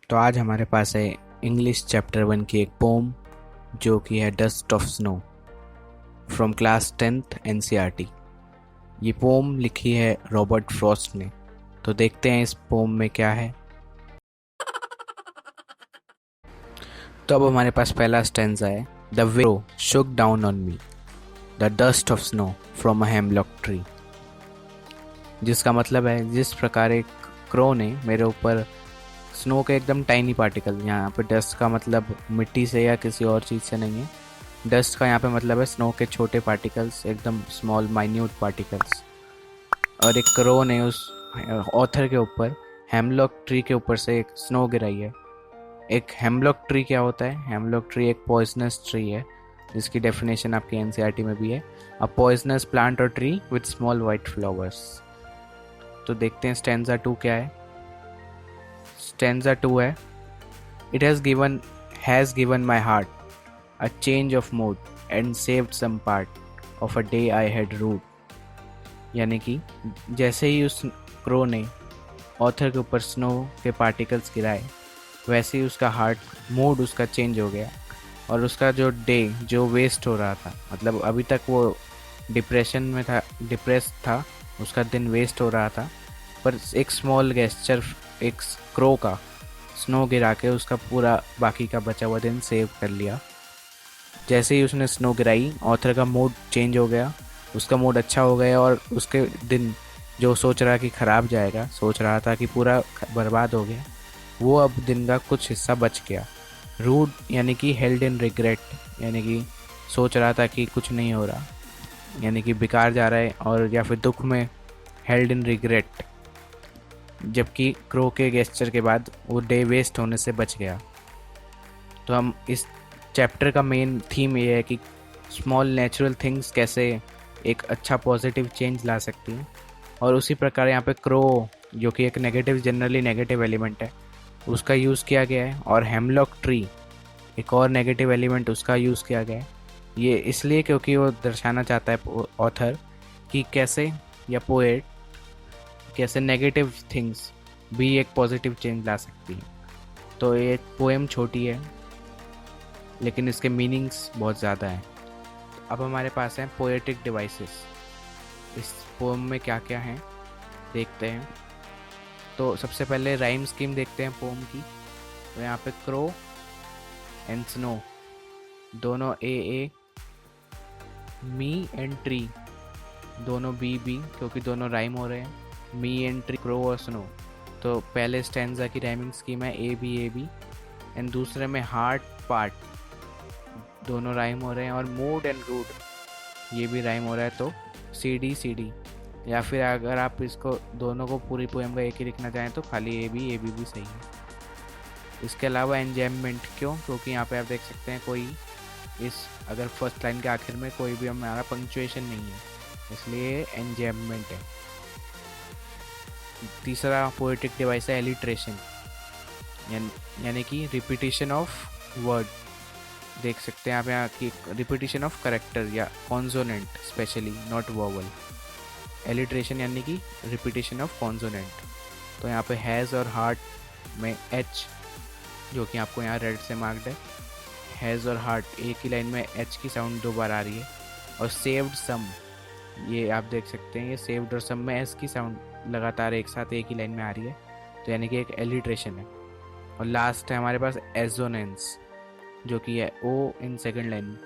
तो आज हमारे पास है इंग्लिश चैप्टर 1 की एक पोम जो कि है dust of snow from class 10th NCERT. ये पोम लिखी है रॉबर्ट फ्रॉस्ट ने। तो देखते हैं इस पोम में क्या है। तो अब हमारे पास पहला स्टैंजा है, the window shook down on me the dust of snow from a hemlock tree. जिसका मतलब है जिस प्रकार एक क्रो ने मेरे ऊपर स्नो के एकदम टाइनी पार्टिकल, यहाँ पे डस्ट का मतलब मिट्टी से या किसी और चीज़ से नहीं है, डस्ट का यहाँ पे मतलब है स्नो के छोटे पार्टिकल्स, एकदम स्मॉल माइन्यूट पार्टिकल्स। और एक क्रो ने उस ऑथर के ऊपर हेमलॉक ट्री के ऊपर से एक स्नो गिराई है। एक हेमलॉक ट्री क्या होता है? हेमलॉक ट्री एक पॉइजनस ट्री है जिसकी डेफिनेशन आपकी एनसीईआरटी में भी है, अ पॉइजनस प्लांट और tree with small white flowers. तो देखते हैं स्टैंजा 2 क्या है। स्टैंजा 2 है, it has given my heart a change of mood and saved some part of a day I had rued. यानी कि जैसे ही उस क्रो ने ऑथर के ऊपर स्नो के पार्टिकल्स गिराए, वैसे ही उसका हार्ट मूड उसका चेंज हो गया और उसका जो डे जो वेस्ट हो रहा था, मतलब अभी तक वो डिप्रेशन में था, डिप्रेस था, उसका दिन वेस्ट हो रहा था, पर एक स्मॉल गेस्चर, एक क्रो का स्नो गिरा के उसका पूरा बाकी का बचा हुआ दिन सेव कर लिया। जैसे ही उसने स्नो गिराई, ऑथर का मूड चेंज हो गया, उसका मूड अच्छा हो गया और उसके दिन जो सोच रहा कि ख़राब जाएगा, सोच रहा था कि पूरा बर्बाद हो गया, वो अब दिन का कुछ हिस्सा बच गया। रूड यानी कि हेल्ड इन रिग्रेट, यानी कि सोच रहा था कि कुछ नहीं हो रहा, यानी कि बेकार जा रहा है, और या फिर दुख में हेल्ड इन रिग्रेट, जबकि क्रो के गेस्चर के बाद वो डे वेस्ट होने से बच गया। तो हम इस चैप्टर का मेन थीम ये है कि स्मॉल नेचुरल थिंग्स कैसे एक अच्छा पॉजिटिव चेंज ला सकती हैं, और उसी प्रकार यहाँ पे क्रो जो कि एक नेगेटिव, जनरली नेगेटिव एलिमेंट है, उसका यूज़ किया गया है, और हेमलॉक ट्री एक और नेगेटिव एलिमेंट, उसका यूज़ किया गया है। ये इसलिए क्योंकि वो दर्शाना चाहता है ऑथर कि कैसे, या पोएट, कैसे नेगेटिव थिंग्स भी एक पॉजिटिव चेंज ला सकती है। तो ये पोएम छोटी है लेकिन इसके मीनिंग्स बहुत ज़्यादा हैं। अब हमारे पास हैं पोएटिक डिवाइसेस। इस पोएम में क्या क्या हैं देखते हैं। तो सबसे पहले राइम स्कीम देखते हैं पोएम की। तो यहाँ पे क्रो एंड स्नो दोनों ए, मी एंड ट्री दोनों बी, क्योंकि दोनों राइम हो रहे हैं, मी एंड ट्री, क्रो और स्नो। तो पहले स्टैंजा की राइमिंग स्कीम है ए बी, एंड दूसरे में हार्ट पार्ट, दोनों राइम हो रहे हैं, और मूड एंड रूड ये भी राइम हो रहा है, तो सी डी। या फिर अगर आप इसको दोनों को पूरी पोएम का एक ही लिखना चाहें तो खाली ए बी सही है। इसके अलावा एंजॉयमेंट, क्योंकि यहाँ पे आप देख सकते हैं कोई अगर फर्स्ट लाइन के आखिर में कोई भी हमारा पंक्चुएशन नहीं है, इसलिए एंजॉयमेंट है। तीसरा पोएटिक डिवाइस है एलिट्रेशन, यानी कि रिपीटिशन ऑफ वर्ड। देख सकते हैं आप यहाँ की रिपीटिशन ऑफ करेक्टर या consonant, specially not vowel. Alliteration यानी कि रिपीटिशन ऑफ कॉन्सोनेंट। तो यहाँ पे हैज़ और हार्ट में एच, जो कि आपको यहाँ रेड से मार्क्ड है, हैज़ और हार्ट एक ही लाइन में एच की साउंड 2 बार आ रही है। और सेव्ड सम, ये आप देख सकते हैं, ये सेव्ड और सम में एस की साउंड लगातार एक साथ एक ही लाइन में आ रही है, तो यानी कि एक एलिट्रेशन है। और लास्ट है हमारे पास एजोनेंस, जो कि है ओ इन सेकंड लाइन।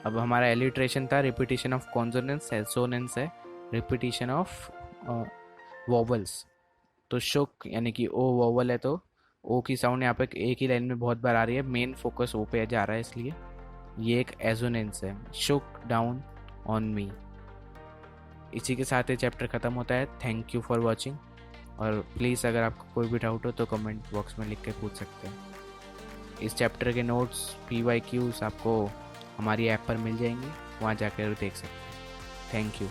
अब हमारा एलिट्रेशन था रिपीटिशन ऑफ कॉन्सोनेंट्स, एजोनेंस है रिपीटिशन ऑफ वोवल्स। तो शुक यानी कि ओ वोवल है, तो ओ की साउंड यहाँ पे एक ही लाइन में बहुत बार आ रही है, मेन फोकस ओ पे जा रहा है, इसलिए ये एक एजोनेंस है, शुक डाउन ऑन मी। इसी के साथ ये चैप्टर ख़त्म होता है। थैंक यू फॉर वॉचिंग, और प्लीज़ अगर आपको कोई भी डाउट हो तो कमेंट बॉक्स में लिख के पूछ सकते हैं। इस चैप्टर के नोट्स PYQs आपको हमारी ऐप पर मिल जाएंगे, वहाँ जाकर देख सकते हैं। Thank you.